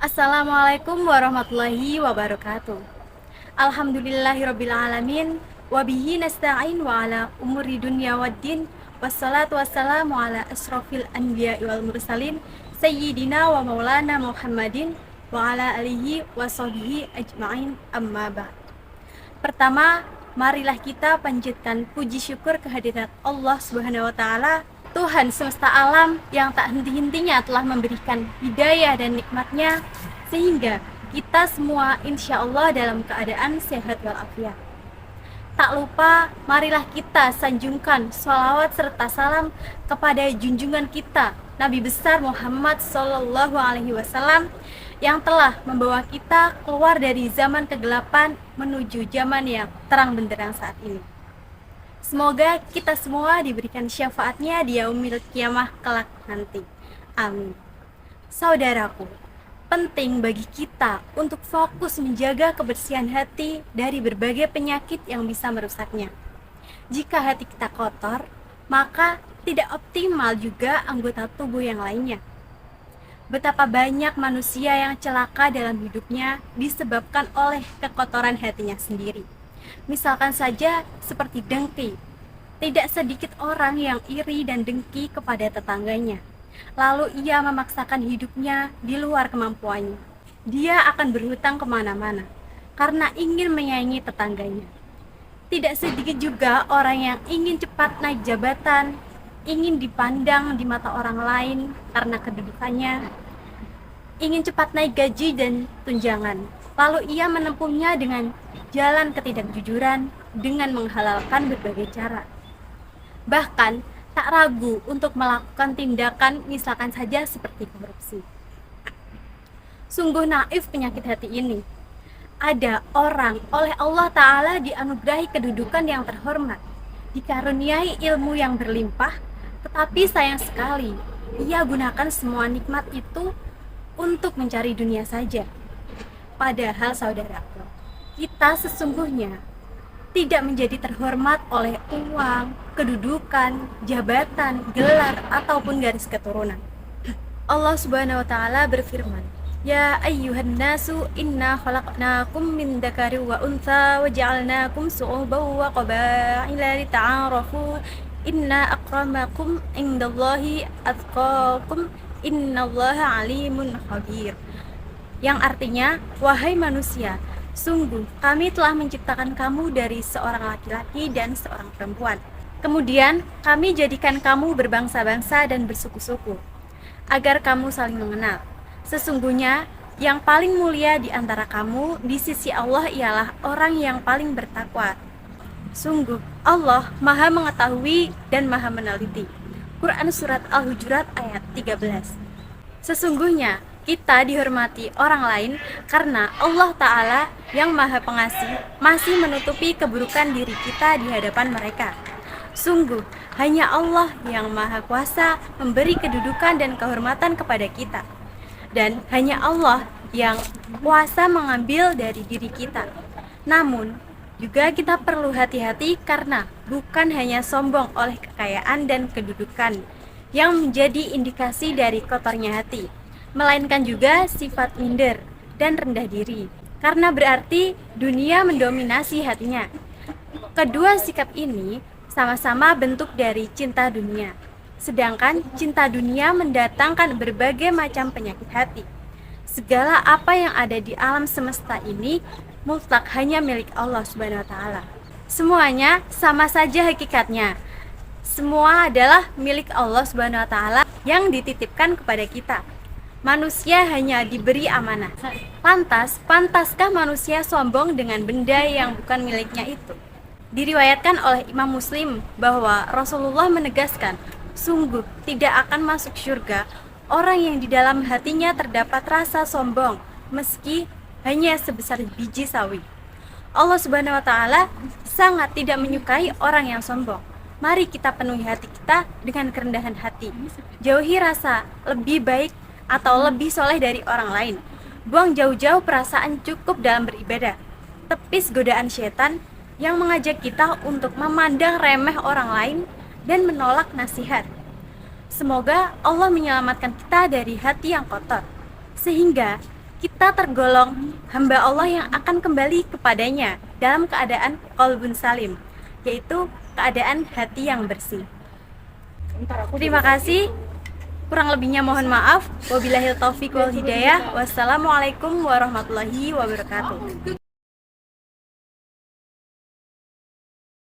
Assalamualaikum warahmatullahi wabarakatuh. Alhamdulillahirabbil alamin wa bihi nasta'in wa ala umuri dunya waddin wassalatu wassalamu ala asrofil anbiya'i wal mursalin sayyidina wa maulana Muhammadin wa ala alihi wa sahbihi ajma'in amma ba'd. Pertama, marilah kita panjatkan puji syukur kehadirat Allah Subhanahu wa taala, Tuhan semesta alam yang tak henti-hentinya telah memberikan hidayah dan nikmatnya sehingga kita semua insya Allah dalam keadaan sehat walafiat. Tak lupa, marilah kita sanjungkan sholawat serta salam kepada junjungan kita Nabi besar Muhammad Sallallahu Alaihi Wasallam yang telah membawa kita keluar dari zaman kegelapan menuju zaman yang terang benderang saat ini. Semoga kita semua diberikan syafaatnya di yaumil kiamah kelak nanti. Amin. Saudaraku, penting bagi kita untuk fokus menjaga kebersihan hati dari berbagai penyakit yang bisa merusaknya. Jika hati kita kotor, maka tidak optimal juga anggota tubuh yang lainnya. Betapa banyak manusia yang celaka dalam hidupnya disebabkan oleh kekotoran hatinya sendiri. Misalkan saja seperti dengki. Tidak sedikit orang yang iri dan dengki kepada tetangganya. Lalu ia memaksakan hidupnya di luar kemampuannya. Dia akan berhutang kemana-mana karena ingin menyaingi tetangganya. Tidak sedikit juga orang yang ingin cepat naik jabatan, ingin dipandang di mata orang lain karena kedudukannya, ingin cepat naik gaji dan tunjangan. Lalu ia menempuhnya dengan jalan ketidakjujuran dengan menghalalkan berbagai cara. Bahkan tak ragu untuk melakukan tindakan misalkan saja seperti korupsi. Sungguh naif penyakit hati ini. Ada orang oleh Allah Ta'ala dianugerahi kedudukan yang terhormat, dikaruniai ilmu yang berlimpah, tetapi sayang sekali ia gunakan semua nikmat itu untuk mencari dunia saja. Padahal saudaraku, kita sesungguhnya tidak menjadi terhormat oleh uang, kedudukan, jabatan, gelar, ataupun garis keturunan. Allah Subhanahu wa taala berfirman, "Ya ayyuhan nasu inna khalaqnakum min dzakari wa untha wa ja'alnakum syu'uban wa qabaila lita'arafu inna akramakum indallahi atqakum innallaha alimun khabir." Yang artinya, wahai manusia, sungguh kami telah menciptakan kamu dari seorang laki-laki dan seorang perempuan. Kemudian kami jadikan kamu berbangsa-bangsa dan bersuku-suku, agar kamu saling mengenal. Sesungguhnya yang paling mulia di antara kamu di sisi Allah ialah orang yang paling bertakwa. Sungguh Allah Maha mengetahui dan Maha meneliti. Quran Surat Al-Hujurat ayat 13. Sesungguhnya kita dihormati orang lain karena Allah Ta'ala yang Maha Pengasih masih menutupi keburukan diri kita di hadapan mereka. Sungguh, hanya Allah yang Maha Kuasa memberi kedudukan dan kehormatan kepada kita. Dan hanya Allah yang kuasa mengambil dari diri kita. Namun, juga kita perlu hati-hati karena bukan hanya sombong oleh kekayaan dan kedudukan yang menjadi indikasi dari kotornya hati, melainkan juga sifat minder dan rendah diri, karena berarti dunia mendominasi hatinya. Kedua sikap ini sama-sama bentuk dari cinta dunia, sedangkan cinta dunia mendatangkan berbagai macam penyakit hati. Segala apa yang ada di alam semesta ini mutlak hanya milik Allah Subhanahu wa taala. Semuanya sama saja hakikatnya. Semua adalah milik Allah Subhanahu wa taala yang dititipkan kepada kita. Manusia hanya diberi amanah. Lantas, pantaskah manusia sombong dengan benda yang bukan miliknya itu? Diriwayatkan oleh Imam Muslim bahwa Rasulullah menegaskan, sungguh tidak akan masuk surga orang yang di dalam hatinya terdapat rasa sombong, meski hanya sebesar biji sawi. Allah Subhanahu wa taala sangat tidak menyukai orang yang sombong. Mari kita penuhi hati kita dengan kerendahan hati. Jauhi rasa lebih baik atau lebih soleh dari orang lain. Buang jauh-jauh perasaan cukup dalam beribadah. Tepis godaan setan yang mengajak kita untuk memandang remeh orang lain dan menolak nasihat. Semoga Allah menyelamatkan kita dari hati yang kotor, sehingga kita tergolong hamba Allah yang akan kembali kepadanya dalam keadaan qalbun salim, yaitu keadaan hati yang bersih. Terima kasih. Kurang lebihnya mohon maaf. Wabillahil taufiq wal hidayah. Wassalamualaikum warahmatullahi wabarakatuh.